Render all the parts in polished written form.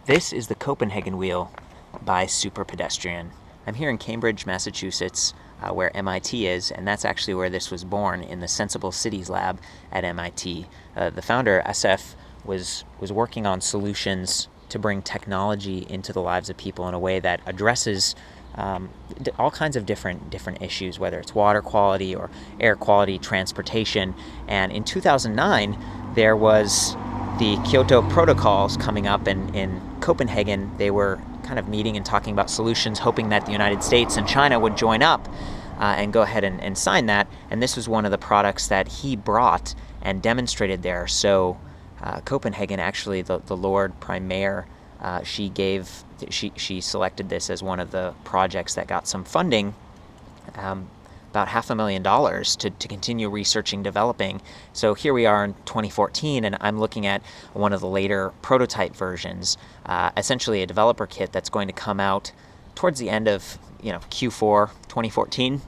This is the Copenhagen Wheel by Superpedestrian. I'm here in Cambridge, Massachusetts, where MIT is, and that's actually where this was born, in the Sensible Cities lab at MIT. The founder, SF, was working on solutions to bring technology into the lives of people in a way that addresses all kinds of different issues, whether it's water quality or air quality, transportation. And in 2009, there was the Kyoto protocols coming up in Copenhagen. They were kind of meeting and talking about solutions, hoping that the United States and China would join up and go ahead and sign that. And this was one of the products that he brought and demonstrated there. So Copenhagen, actually, the Lord Prime Mayor, she selected this as one of the projects that got some funding, about $500,000 to continue researching, developing. So here we are in 2014, and I'm looking at one of the later prototype versions, essentially a developer kit that's going to come out towards the end of Q4 2014.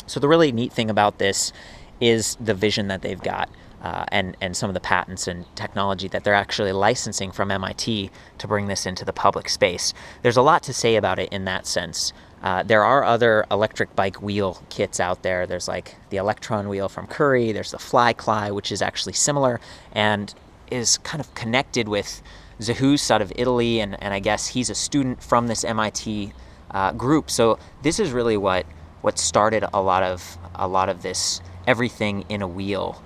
So the really neat thing about this is the vision that they've got, and some of the patents and technology that they're actually licensing from MIT to bring this into the public space. There's a lot to say about it in that sense. There are other electric bike wheel kits out there. There's like the Electron wheel from Curry. There's the Fly-Cly, which is actually similar and is kind of connected with Zehus out of Italy, and I guess he's a student from this MIT group. So this is really what started a lot of this everything in a wheel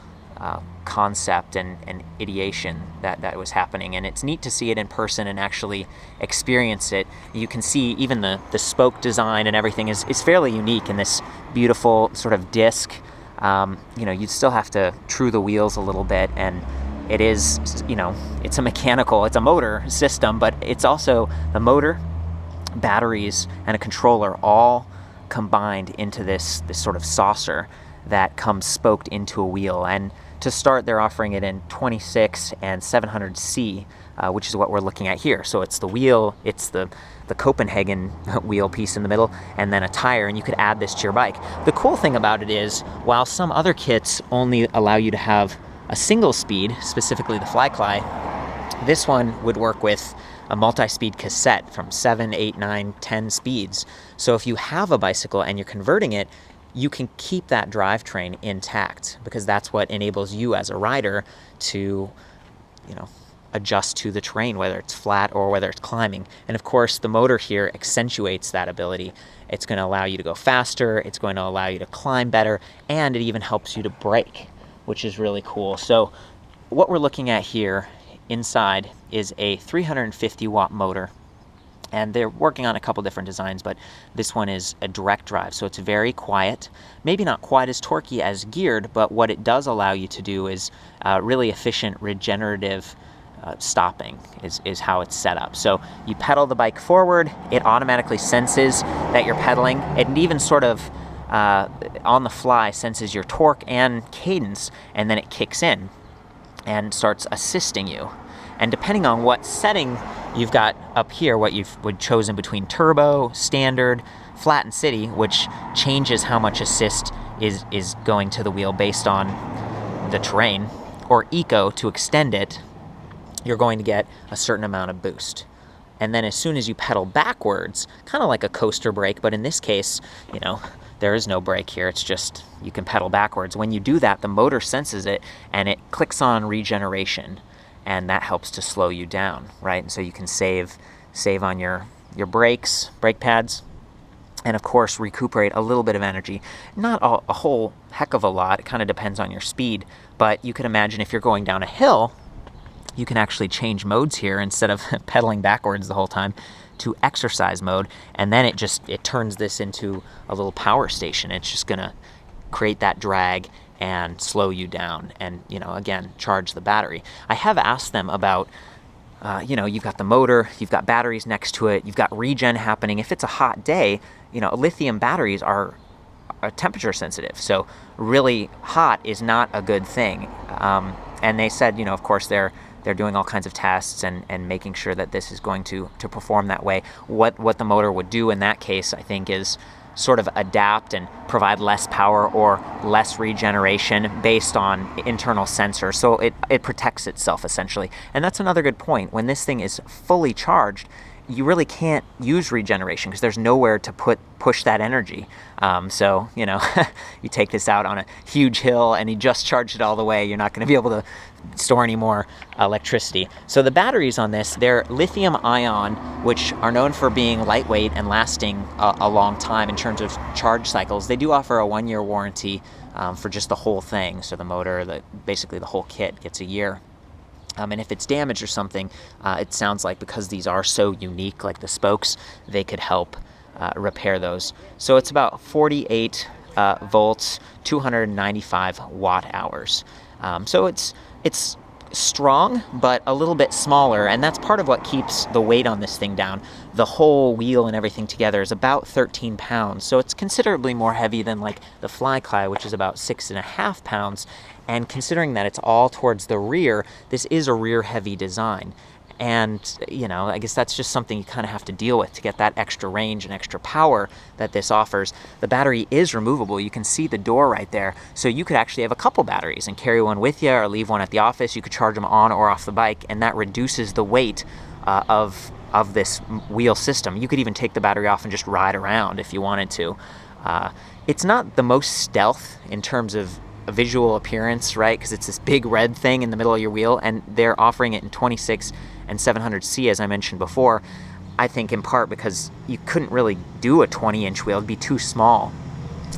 concept and ideation that was happening. And it's neat to see it in person and actually experience it. You can see even the spoke design and everything is fairly unique in this beautiful sort of disc. You still have to true the wheels a little bit, and it is, it's a motor system, but it's also the motor, batteries, and a controller all combined into this sort of saucer that comes spoked into a wheel. And to start, they're offering it in 26 and 700C, which is what we're looking at here. So it's the wheel, it's the Copenhagen wheel piece in the middle, and then a tire, and you could add this to your bike. The cool thing about it is, while some other kits only allow you to have a single speed, specifically the Fly-Cly, this one would work with a multi-speed cassette from 7, 8, 9, 10 speeds. So if you have a bicycle and you're converting it, you can keep that drivetrain intact, because that's what enables you as a rider to, adjust to the terrain, whether it's flat or whether it's climbing. And of course, the motor here accentuates that ability. It's going to allow you to go faster, it's going to allow you to climb better, and it even helps you to brake, which is really cool. So what we're looking at here inside is a 350 watt motor. And they're working on a couple different designs, but this one is a direct drive, so it's very quiet. Maybe not quite as torquey as geared, but what it does allow you to do is really efficient regenerative stopping is how it's set up. So you pedal the bike forward, it automatically senses that you're pedaling. It even sort of on the fly senses your torque and cadence, and then it kicks in and starts assisting you. And depending on what setting you've got up here, what you've chosen between turbo, standard, flat, and city, which changes how much assist is going to the wheel based on the terrain, or eco to extend it, you're going to get a certain amount of boost. And then as soon as you pedal backwards, kind of like a coaster brake, but in this case, there is no brake here. It's just you can pedal backwards. When you do that, the motor senses it and it clicks on regeneration. And that helps to slow you down, right? And so you can save on your brakes, brake pads, and of course recuperate a little bit of energy. Not a whole heck of a lot, it kind of depends on your speed, but you can imagine if you're going down a hill, you can actually change modes here instead of pedaling backwards the whole time to exercise mode, and then it turns this into a little power station. It's just gonna create that drag and slow you down and, again, charge the battery. I have asked them about, you've got the motor, you've got batteries next to it, you've got regen happening. If it's a hot day, lithium batteries are temperature sensitive. So really hot is not a good thing. And they said, of course, they're doing all kinds of tests and making sure that this is going to perform that way. What the motor would do in that case, I think, is sort of adapt and provide less power or less regeneration based on internal sensors. So it protects itself essentially. And that's another good point. When this thing is fully charged, you really can't use regeneration because there's nowhere to push that energy. So, you know, you take this out on a huge hill and you just charge it all the way, you're not going to be able to store any more electricity. So the batteries on this, they're lithium-ion, which are known for being lightweight and lasting a long time in terms of charge cycles. They do offer a 1-year warranty for just the whole thing. So the motor, basically the whole kit gets a year. And if it's damaged or something, it sounds like because these are so unique, like the spokes, they could help repair those. So it's about 48 volts, 295 watt hours. So it's strong, but a little bit smaller, and that's part of what keeps the weight on this thing down. The whole wheel and everything together is about 13 pounds, so it's considerably more heavy than like the FlyCly, which is about 6.5 pounds. And considering that it's all towards the rear, this is a rear-heavy design. And, you know, I guess that's just something you kind of have to deal with to get that extra range and extra power that this offers. The battery is removable. You can see the door right there. So you could actually have a couple batteries and carry one with you or leave one at the office. You could charge them on or off the bike, and that reduces the weight of this wheel system. You could even take the battery off and just ride around if you wanted to. It's not the most stealth in terms of a visual appearance, right? Because it's this big red thing in the middle of your wheel, and they're offering it in 26 and 700C, as I mentioned before. I think in part because you couldn't really do a 20-inch wheel, it'd be too small.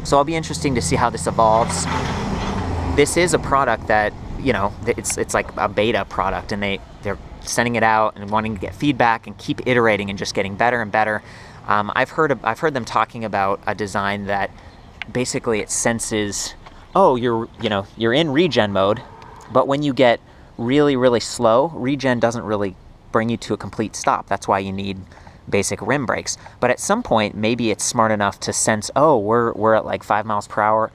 So it'll be interesting to see how this evolves. This is a product that, you know, it's like a beta product, and they're sending it out and wanting to get feedback and keep iterating and just getting better and better. I've heard them talking about a design that basically it senses, oh, you're in regen mode, but when you get really, really slow, regen doesn't really bring you to a complete stop. That's why you need basic rim brakes. But at some point, maybe it's smart enough to sense, oh, we're at like 5 miles per hour,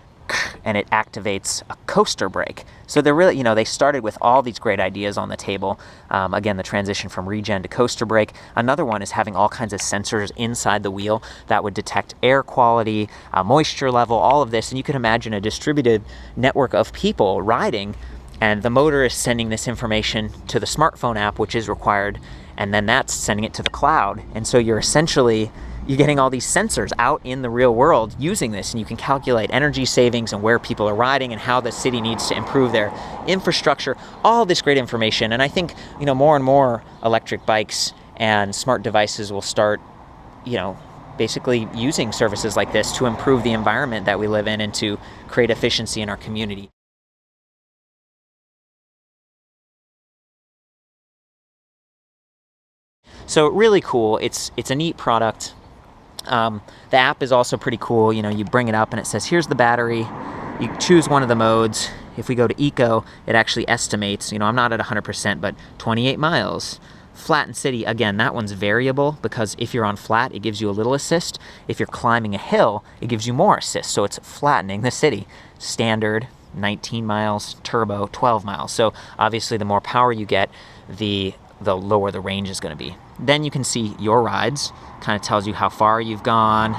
and it activates a coaster brake. So they're really, they started with all these great ideas on the table. Again, the transition from regen to coaster brake. Another one is having all kinds of sensors inside the wheel that would detect air quality, moisture level, all of this. And you can imagine a distributed network of people riding, and the motor is sending this information to the smartphone app, which is required, and then that's sending it to the cloud. And so you're getting all these sensors out in the real world using this, and you can calculate energy savings and where people are riding and how the city needs to improve their infrastructure, all this great information. And I think, more and more electric bikes and smart devices will start, basically using services like this to improve the environment that we live in and to create efficiency in our community. So really cool. It's a neat product. The app is also pretty cool. You bring it up and it says, here's the battery. You choose one of the modes. If we go to eco, it actually estimates, I'm not at 100%, but 28 miles. Flat and city, again, that one's variable because if you're on flat, it gives you a little assist. If you're climbing a hill, it gives you more assist. So it's flattening the city. Standard, 19 miles, turbo, 12 miles. So obviously the more power you get, the lower the range is going to be. Then you can see your rides, kind of tells you how far you've gone,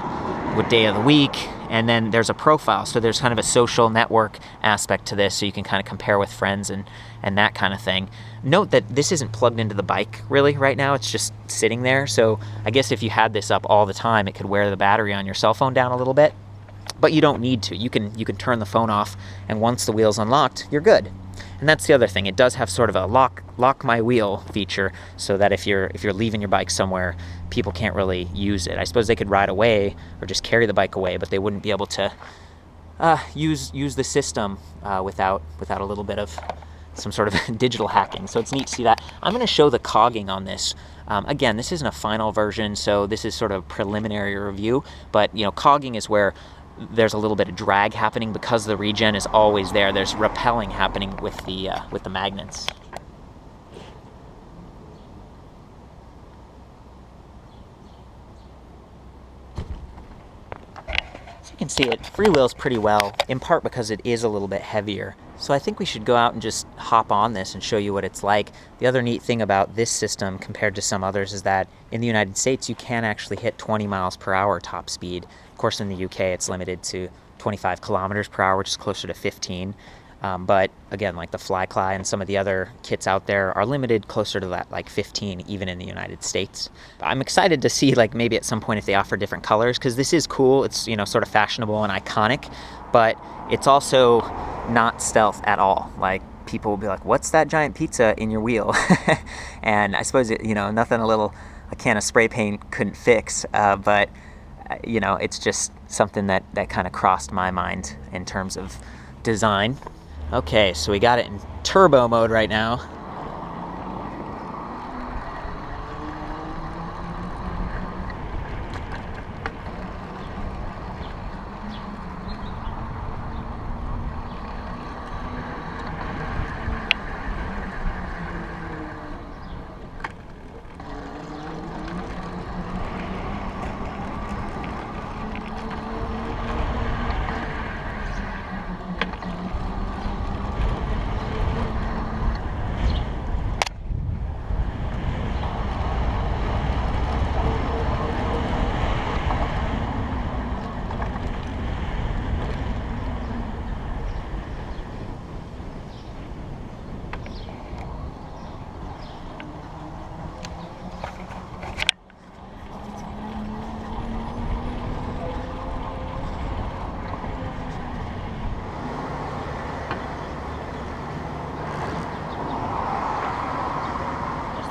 what day of the week, and then there's a profile. So there's kind of a social network aspect to this, so you can kind of compare with friends and that kind of thing. Note that this isn't plugged into the bike really right now, it's just sitting there. So I guess if you had this up all the time, it could wear the battery on your cell phone down a little bit, but you don't need to. You can turn the phone off, and once the wheel's unlocked, you're good. And that's the other thing. It does have sort of a lock my wheel feature, so that if you're leaving your bike somewhere, people can't really use it. I suppose they could ride away or just carry the bike away, but they wouldn't be able to use the system without a little bit of some sort of digital hacking. So it's neat to see that. I'm going to show the cogging on this. Again, this isn't a final version, so this is sort of preliminary review. But cogging is where there's a little bit of drag happening because the regen is always there. There's repelling happening with the magnets. So you can see, it freewheels pretty well, in part because it is a little bit heavier. So I think we should go out and just hop on this and show you what it's like. The other neat thing about this system compared to some others is that in the United States, you can actually hit 20 miles per hour top speed. Of course, in the UK, it's limited to 25 kilometers per hour, which is closer to 15. But again, like the Flycly and some of the other kits out there are limited closer to that, like 15, even in the United States. I'm excited to see, like, maybe at some point if they offer different colors, because this is cool. It's, you know, sort of fashionable and iconic, but it's also not stealth at all. Like, people will be like, what's that giant pizza in your wheel? And I suppose, you know, nothing a can of spray paint couldn't fix, but, you know, it's just something that kind of crossed my mind in terms of design. Okay, so we got it in turbo mode right now.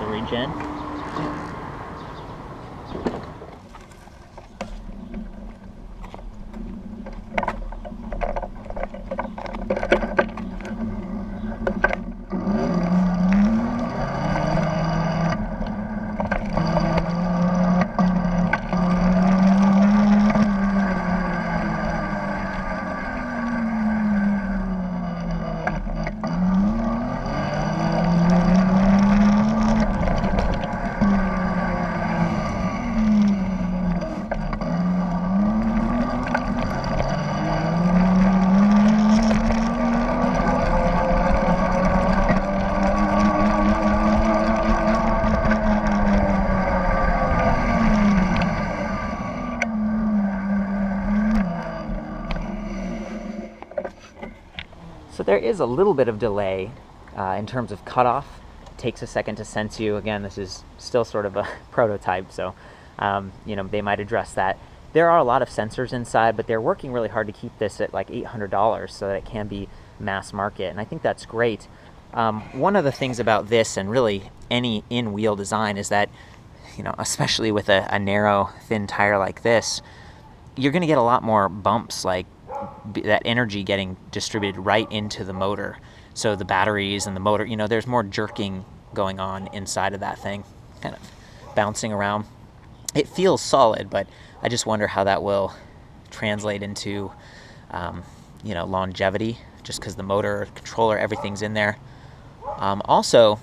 Regen. So there is a little bit of delay in terms of cutoff. It takes a second to sense you. Again, this is still sort of a prototype, so you know, they might address that. There are a lot of sensors inside, but they're working really hard to keep this at like $800 so that it can be mass market, and I think that's great. One of the things about this, and really any in-wheel design, is that, you know, especially with a narrow, thin tire like this, you're going to get a lot more bumps, like that energy getting distributed right into the motor. So the batteries and the motor, you know, there's more jerking going on inside of that thing, kind of bouncing around. It feels solid, but I just wonder how that will translate into, you know, longevity, just because the motor, controller, everything's in there. Also,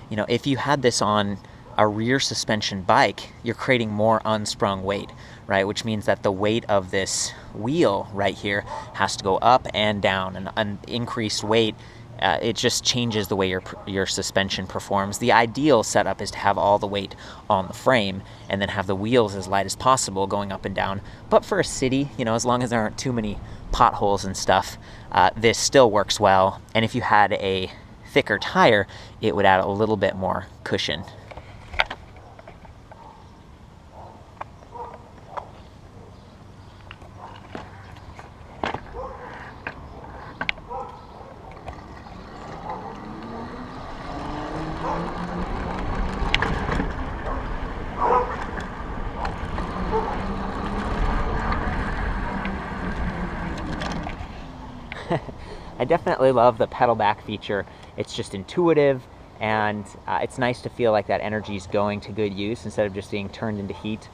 you know, if you had this on a rear suspension bike, you're creating more unsprung weight, right? Which means that the weight of this wheel right here has to go up and down, and an increased weight, it just changes the way your suspension performs. The ideal setup is to have all the weight on the frame and then have the wheels as light as possible going up and down. But for a city, you know, as long as there aren't too many potholes and stuff, this still works well. And if you had a thicker tire, it would add a little bit more cushion. I definitely love the pedal back feature. It's just intuitive, and it's nice to feel like that energy is going to good use instead of just being turned into heat.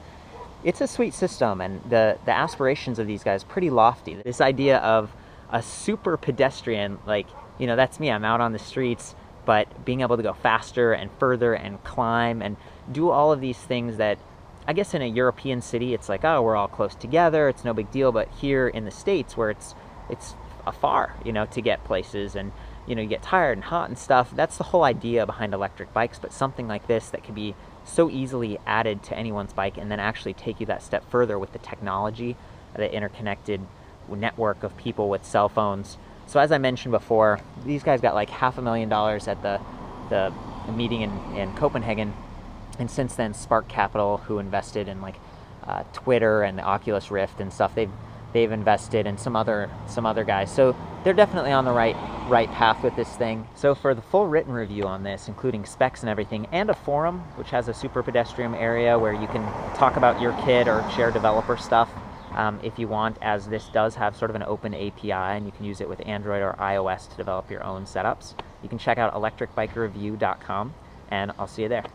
It's a sweet system, and the aspirations of these guys are pretty lofty. This idea of a super pedestrian, like, you know, that's me. I'm out on the streets, but being able to go faster and further and climb and do all of these things that I guess in a European city, it's like, oh, we're all close together, it's no big deal. But here in the States, where it's afar, to get places, and you get tired and hot and stuff. That's the whole idea behind electric bikes. But something like this that can be so easily added to anyone's bike, and then actually take you that step further with the technology, the interconnected network of people with cell phones. So as I mentioned before, these guys got like $500,000 at the meeting in Copenhagen, and since then Spark Capital, who invested in like Twitter and the Oculus Rift and stuff, they've invested, and some other guys. So they're definitely on the right path with this thing. So for the full written review on this, including specs and everything, and a forum which has a Superpedestrian area where you can talk about your kit or share developer stuff, if you want, as this does have sort of an open API and you can use it with Android or iOS to develop your own setups, you can check out ElectricBikeReview.com, and I'll see you there.